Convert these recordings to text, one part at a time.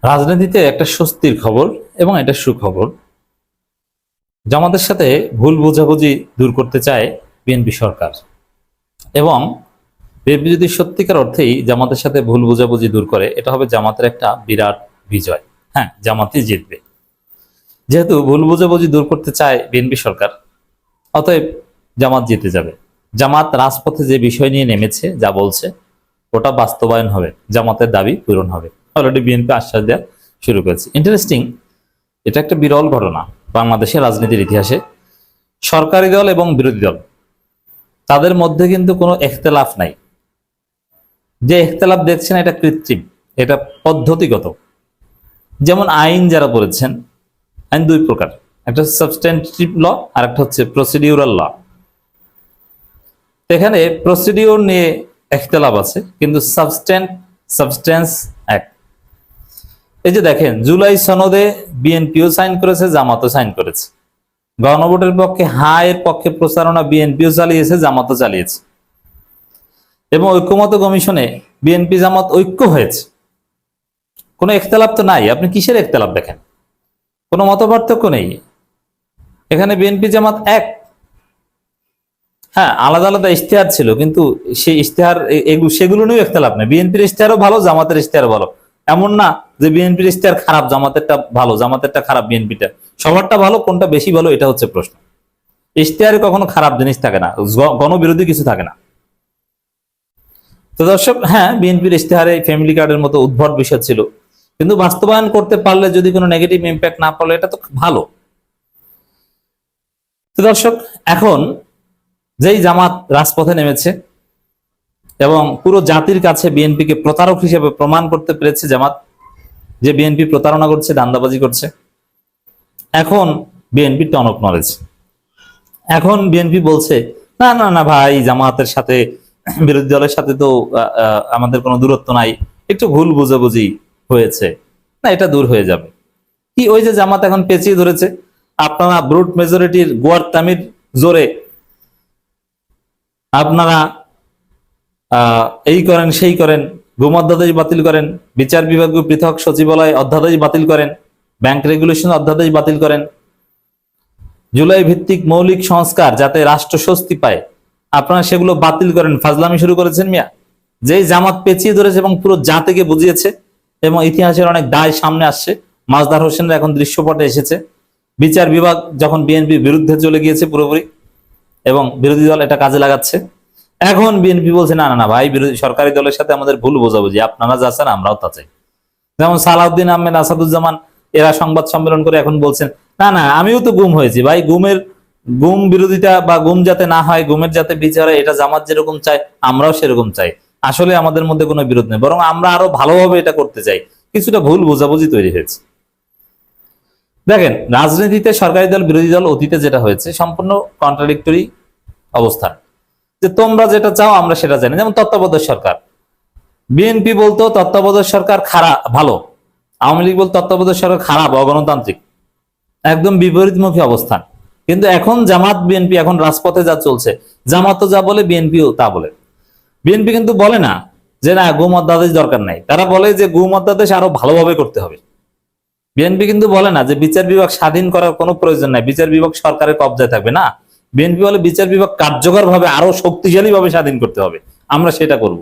রাজনীতিতে একটা স্বস্তির খবর এবং এটা সুখবর। জামাতের সাথে ভুল বোঝাবুঝি দূর করতে চায় বিএনপি সরকার, এবং বিএনপি যদি সত্যিকার অর্থেই জামাতের সাথে ভুল বোঝাবুঝি দূর করে, এটা হবে জামাতের একটা বিরাট বিজয়। হ্যাঁ, জামাতই জিতবে। যেহেতু ভুল বোঝাবুঝি দূর করতে চায় বিএনপি সরকার, অতএব জামাত জিতে যাবে। জামাত রাজপথে যে বিষয় নিয়ে নেমেছে, যা বলছে ওটা বাস্তবায়ন হবে, জামাতের দাবি পূরণ হবে। অলরেডি বিএনপি আশ্বাস দেওয়া শুরু করেছে। ইন্টারেস্টিং, এটা একটা বিরল ঘটনা বাংলাদেশের রাজনীতির ইতিহাসে। সরকারি দল এবং বিরোধী দল তাদের মধ্যে কিন্তু কোনো এখতেলাফ নাই। যে এখতেলাফ দেখছেন এটা কৃত্রিম, এটা পদ্ধতিগত। যেমন আইন যারা পড়েছেন, আইন দুই প্রকার, একটা সাবস্ট্যান্টিভ ল আর একটা হচ্ছে প্রসিডিউরাল ল। এখানে প্রসিডিউর নিয়ে এখতেলাফ আছে, কিন্তু সাবস্টেন্স এক। এই যে দেখেন, জুলাই সনদে বিএনপিও সাইন করেছে, জামাতও সাইন করেছে। গণভোটের পক্ষে হায়ের পক্ষে প্রচারণা বিএনপিও চালিয়েছে, জামাতও চালিয়েছে। এবং ঐক্যমত কমিশনে বিএনপি জামাত ঐক্য হয়েছে। কোনো এখতেলাফ তো নাই। আপনি কিসের এখতেলাফ দেখেন? কোনো মতপার্থক্য নেই। এখানে বিএনপি জামাত এক। হ্যাঁ, আলাদা আলাদা ইশতেহার ছিল, কিন্তু সেই ইশতেহার সেগুলো নিয়েও এখতেলাফ নেই। বিএনপির ইশতেহারও ভালো, জামাতের ইশতেহারও ভালো। এমন না যে বিএনপির ইশতেহার খারাপ, জামাতেরটা ভালো, জামাতেরটা খারাপ, বিএনপিটা। সবারটা ভালো, কোনটা বেশি ভালো এটা হচ্ছে প্রশ্ন। ইশতেহারে কখনো খারাপ জিনিস থাকে না, গণবিরোধী কিছু থাকে না। তো দর্শক, হ্যাঁ, বিএনপির ইশতেহারে ফ্যামিলি কার্ডের মতো উদ্ভট বিষয় ছিল, কিন্তু বাস্তবায়ন করতে পারলে যদি কোনো নেগেটিভ ইম্প্যাক্ট না পড়লে এটা তো ভালো। তো দর্শক, এখন যেই জামাত রাজপথে নেমেছে এবং পুরো জাতির কাছে বিএনপিকে প্রতারক হিসেবে প্রমাণ করতে পেরেছে জামাত, যে বিএনপি প্রতারণা করছে, দান্দাবাজি করছে, এখন বিএনপি টনক নড়েছে। এখন বিএনপি বলছে, না না না ভাই, জামাতের সাথে বিরোধী দলের সাথে তো আমাদের কোনো দূরত্ব নাই, একটু ভুল বুঝাবুঝি হয়েছে, না এটা দূর হয়ে যাবে। কি ওই যে জামাত এখন পেঁচিয়ে ধরেছে, আপনারা ব্রুট মেজরিটির গোয়ার তামির জোরে আপনারা এই করেন সেই করেন, গুম অধ্যাদেশ বাতিল করেন, বিচার বিভাগীয় পৃথক সচিবালয় অধ্যাদেশ বাতিল করেন, ব্যাংক রেগুলেশন অধ্যাদেশ বাতিল করেন, জুলাই ভিত্তিক মৌলিক সংস্কার যাতে রাষ্ট্র স্বস্তি পায়, আপনারা সেগুলো বাতিল করেন। ফাজলামি শুরু করেছেন মিয়া। যেই জামাত পেঁচিয়ে ধরেছে এবং পুরো জাতিকে বুঝিয়েছে, এবং ইতিহাসের অনেক দায় সামনে আসছে। মাজদার হোসেনরা এখন দৃশ্যপটে এসেছে। বিচার বিভাগ যখন বিএনপির বিরুদ্ধে চলে গিয়েছে পুরোপুরি, এবং বিরোধী দল এটা কাজে লাগাচ্ছে। এখন বিএনপি বলছে, না না না ভাই, বিরোধী সরকারি দলের সাথে আমাদের ভুল বোঝাবুঝি, আপনারা যা চান আমরাও তা চাই। যেমন সালাউদ্দিন আহমেদ, আসাদুজ্জামান এরা সংবাদ সম্মেলন করে এখন বলছেন, না না আমিও তো গুম হয়েছি ভাই, গুম বিরোধিতা বা গুম যাতে না হয়, গুমের যাতে বিচার হয়, এটা জামাত যেরকম চায় আমরাও সেরকম চাই। আসলে আমাদের মধ্যে কোনো বিরোধ নেই, বরং আমরা আরো ভালোভাবে এটা করতে চাই। কিছুটা ভুল বোঝাবুঝি তৈরি হয়েছে। দেখেন, রাজনীতিতে সরকারি দল বিরোধী দল অতীতে যেটা হয়েছে সম্পূর্ণ কন্ট্রাডিক্টরি অবস্থান। যে তোমরা যেটা চাও আমরা সেটা জানি। যেমন তত্ত্বাবধায়ক সরকার, বিএনপি বলতো তত্ত্বাবধায়ক সরকার খারাপ ভালো, আওয়ামী লীগ বলতো তত্ত্বাবধায়ক সরকার খারাপ, অগণতান্ত্রিক। একদম বিপরীতমুখী অবস্থান। কিন্তু এখন জামাত বিএনপি এখন রাজপথে যা চলছে, জামাতও যা বলে বিএনপিও তা বলে। বিএনপি কিন্তু বলে না যে না গুম অধ্যাদেশ দরকার নাই, তারা বলে যে গুম অধ্যাদেশ আরো ভালোভাবে করতে হবে। বিএনপি কিন্তু বলে না যে বিচার বিভাগ স্বাধীন করার কোনো প্রয়োজন নাই, বিচার বিভাগ সরকারের কবজায় থাকবে না। বিএনপি বলে বিচার বিভাগ কার্যকর ভাবে আরো শক্তিশালী ভাবে স্বাধীন করতে হবে, আমরা সেটা করব।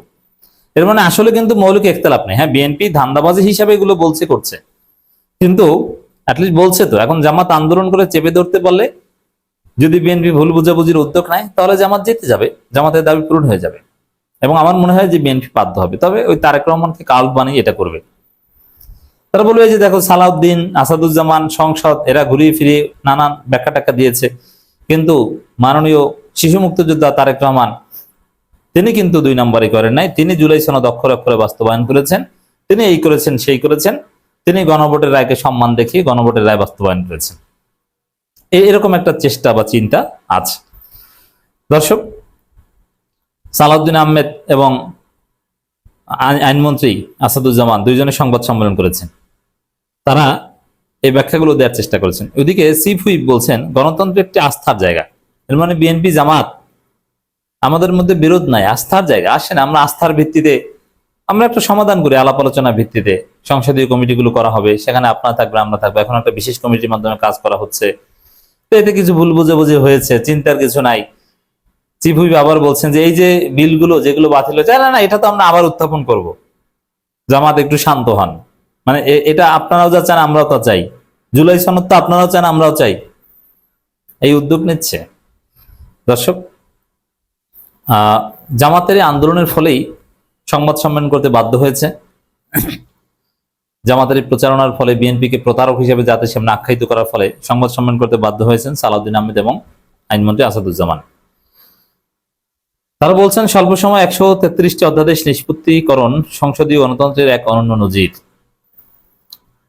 এর মানে আসলে কিন্তু মৌলিক ইখতিলাফ নেই। হ্যাঁ, বিএনপি ধান্দাবাজি হিসাবে এগুলো বলছে করছে, কিন্তু অ্যাটলিস্ট বলছে তো। এখন জামাত আন্দোলন করে চেপে ধরতে পারলে, যদি বিএনপি ভুল বুঝাবুঝির উদ্যোগ নেয়, তাহলে জামাত জিতে যাবে, জামাতের দাবি পূরণ হয়ে যাবে। এবং আমার মনে হয় যে বিএনপি বাধ্য হবে, তবে ওই তারেক রহমানকে কাল বানিয়ে এটা করবে। তারা বলবে যে দেখো, সালাউদ্দিন, আসাদুজ্জামান, সংসদ এরা ঘুরিয়ে ফিরিয়ে নানান ব্যাখ্যা টাখ্যা দিয়েছে, কিন্তু মাননীয় শিশু মুক্তিযোদ্ধা তারেক রহমান তিনি কিন্তু 2 নম্বরই করেন নাই। তিনি জুলাই সনদ অক্ষরে অক্ষরে বাস্তবায়ন করেছেন। তিনি এই করেছেন সেই করেছেন। তিনি গণভোটের রায়কে সম্মান দেখিয়ে গণভোটের রায় বাস্তবায়ন করেছেন। এরকম একটা চেষ্টা বা চিন্তা আছে। দর্শক, সালাউদ্দিন আহমেদ এবং আইনমন্ত্রী আসাদুজ্জামান দুইজনে সংবাদ সম্মেলন করেছেন। তারা এই ব্যাখ্যাগুলো দেওয়ার চেষ্টা করেছেন। ওইদিকে চিফ হুইপ বলছেন গণতন্ত্র একটি আস্থার জায়গা। এর মানে বিএনপি জামাত আমাদের মধ্যে বিরোধ নাই, আস্থার জায়গা। আসেন আমরা আস্থার ভিত্তিতে আমরা একটা সমাধান করি আলাপ আলোচনার ভিত্তিতে। সংসদীয় কমিটিগুলো করা হবে, সেখানে আপনারা থাকবে, আমরা থাকবো। এখন একটা বিশেষ কমিটির মাধ্যমে কাজ করা হচ্ছে। তো এতে কিছু ভুল বুঝাবুঝি হয়েছে, চিন্তার কিছু নাই। চিফ হুইপ আবার বলছেন যে এই যে বিলগুলো যেগুলো বাতিল হয়েছে, না না এটা তো আমরা আবার উত্থাপন করব। জামাত একটু শান্ত হন, মানে এটা আপনারাও যা চান আমরাও তা চাই, জুলাই সনদ তো আপনারাও চান আমরাও চাই, এই উদ্যোগ নিচ্ছে। দর্শক, জামাতের এই আন্দোলনের ফলেই সংবাদ সম্মেলন করতে বাধ্য হয়েছে। জামাতের এই প্রচারণার ফলে বিএনপিকে প্রতারক হিসেবে জাতির সামনে আখ্যায়িত করার ফলে সংবাদ সম্মেলন করতে বাধ্য হয়েছেন সালাউদ্দিন আহমেদ এবং আইনমন্ত্রী আসাদুজ্জামান। তারা বলছেন স্বল্প সময় 133টি অধ্যাদেশ নিষ্পত্তিকরণ সংসদীয় গণতন্ত্রের এক অনন্য নজির।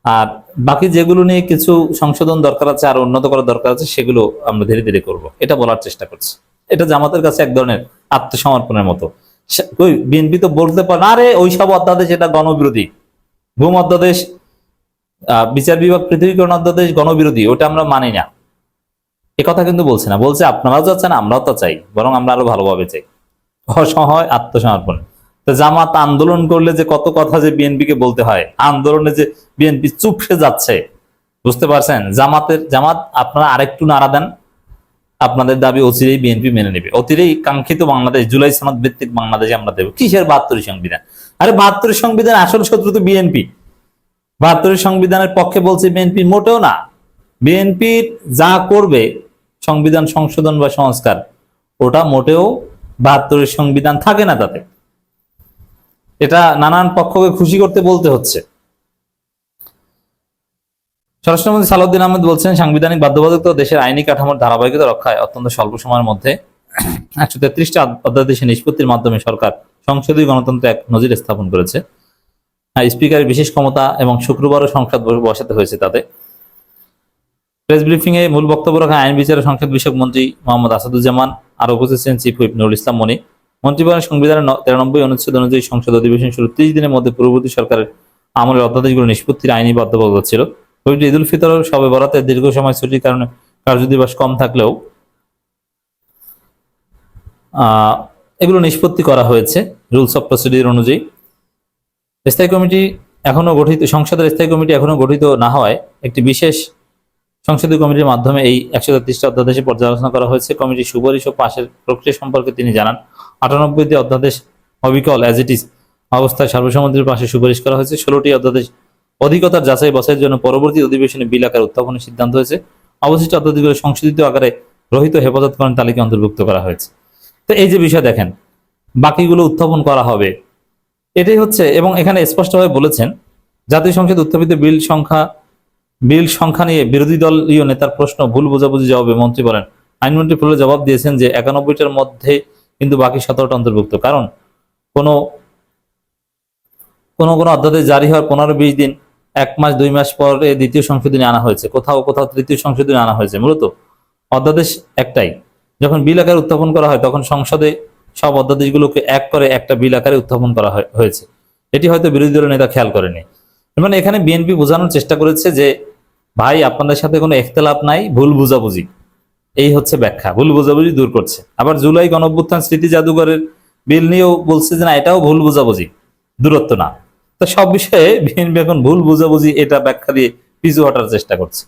আর বাকি যেগুলো নিয়ে কিছু সংশোধন দরকার আছে, আর উন্নত করার দরকার আছে, সেগুলো আমরা ধীরে ধীরে করব, এটা বলার চেষ্টা করছি। এটা জামাতের কাছে এক ধরনের আত্মসমর্পণের মতো। বিএনপি তো বলতে পারে না, আরে ওইসব অধ্যাদেশ এটা গণবিরোধী, ঘুম অধ্যাদেশ, বিচার বিভাগ পৃথকীকরণ অধ্যাদেশ গণবিরোধী, ওটা আমরা মানি না। এ কথা কিন্তু বলছে না, বলছে আপনারাও যাচ্ছেন আমরাও তো চাই, বরং আমরা আরো ভালোভাবে চাই। অসহায় আত্মসমর্পণ। তো জামাত আন্দোলন করলে যে কত কথা যে বিএনপিকে বলতে হয়, আন্দোলনে যে বিএনপি চুপসে যাচ্ছে, বুঝতে পারছেন? জামাত আপনারা আরেকটু নাড়া দেন, আপনাদের দাবি অচিরেই বিএনপি মেনে নেবে। অচিরেই কাঙ্ক্ষিত বাংলাদেশ, জুলাই সনদ ভিত্তিক বাংলাদেশে আমরা দেবো। কিসের 72 সংবিধান? আরে 72 সংবিধান আসল শত্রু তো বিএনপি। 72 সংবিধানের পক্ষে বলছে বিএনপি মোটেও না। বিএনপির যা করবে সংবিধান সংশোধন বা সংস্কার, ওটা মোটেও 72 সংবিধান থাকে না তাতে। এটা নানান পক্ষকে খুশি করতে বলতে হচ্ছে। স্বরাষ্ট্রমন্ত্রী সালাউদ্দিন আহমেদ বলছেন সাংবিধানিক বাধ্যবাধকতা দেশের আইনি কাঠামোর ধারাবাহিকতা রক্ষায় অত্যন্ত স্বল্প সময়ের মধ্যে 133টি অধ্যাদেশে নিষ্পত্তির মাধ্যমে সরকার সংসদীয় গণতন্ত্রে এক নজির স্থাপন করেছে। স্পিকারের বিশেষ ক্ষমতা এবং শুক্রবারও সংসদ বসাতে হয়েছে তাতে। প্রেস ব্রিফিং এ মূল বক্তব্য রাখা আইন বিচার ও সংসদ বিষয়ক মন্ত্রী মোহাম্মদ আসাদুজ্জামান, আরো উপস্থিত ছিলেন চিফ হুইপ নুরুল ইসলাম মনি। মন্ত্রী বলেন সংবিধানের 93 অনুচ্ছেদ অনুযায়ী সংসদ অধিবেশন শুরু 30 দিনের মধ্যে পূর্ববর্তী সরকারের আমলের অধ্যাদেশগুলো নিষ্পত্তির আইনি বাধ্যবাধকতা ছিল। ঈদ উল ফিতর ও শবে বরাতের দীর্ঘ সময় ছুটির কারণে কার্যদিবস কম থাকলেও এগুলো নিষ্পত্তি করা হয়েছে রুলস অফ প্রসিডিউর অনুযায়ী। স্থায়ী কমিটি এখনো গঠিত, সংসদের স্থায়ী কমিটি এখনো গঠিত না হওয়ায় একটি বিশেষ সংসদীয় কমিটির মাধ্যমে এই 133টি অধ্যাদেশে পর্যালোচনা করা হয়েছে। কমিটির সুপারিশ ও পাশের প্রক্রিয়া সম্পর্কে তিনি জানান। 98টি অধ্যাদেশ অবিকল অ্যাজ ইট ইজ অবস্থায় সর্বসম্মতির পাশে সুপারিশ করা হয়েছে। 16টি অধ্যাদেশ অধিকতার যাচাই বাছাইয়ের জন্য পরবর্তী অধিবেশনে বিল আকারে উত্থাপনের সিদ্ধান্ত হয়েছে। অবশিষ্ট অধ্যাদেশগুলো সংশোধিত আকারে রহিত হেফাজতকরণ তালিকায় অন্তর্ভুক্ত করা হয়েছে। তো এই যে বিষয় দেখেন, বাকিগুলো উত্থাপন করা হবে, এটাই হচ্ছে। এবং এখানে স্পষ্টভাবে বলেছেন জাতীয় সংসদ উত্থাপিত বিল সংখ্যা নিয়ে বিরোধী দলীয় নেতার প্রশ্ন ভুল বোঝাবুঝি জবাবে মন্ত্রী বলেন, আইনমন্ত্রী ফুলে জবাব দিয়েছেন যে 91টার মধ্যে কিন্তু বাকি 17টা অন্তর্ভুক্ত। কারণ কোনো অধ্যাদেশ জারি হওয়ার 15-20 দিন, 1 মাস 2 মাস পরে দ্বিতীয় সংশোধনী আনা হয়েছে, কোথাও কোথাও তৃতীয় সংশোধনী আনা হয়েছে। মূলত অধ্যাদেশ একটাই। যখন বিল আকারে উত্থাপন করা হয় তখন সংসদে সব অধ্যাদেশগুলোকে এক করে একটা বিল আকারে উত্থাপন করা হয়েছে। এটি হয়তো বিরোধী দলের নেতা খেয়াল করেনি। মানে এখানে বিএনপি বোঝানোর চেষ্টা করেছে যে ভাই আপনাদের সাথে কোনো ইখতিলাফ নাই, ভুল বুঝাবুঝি, এই হচ্ছে ব্যাখ্যা, ভুল বুঝাবুঝি দূর করছে। আবার জুলাই গণঅভ্যুত্থান স্মৃতি জাদুঘরের বিল নিয়েও বলছে যে না এটাও ভুল বুঝাবুঝি, দূরত্ব না। তো সব বিষয়ে বিএনপি এখন ভুল বুঝাবুঝি এটা ব্যাখ্যা দিয়ে পিছু হটার চেষ্টা করছে।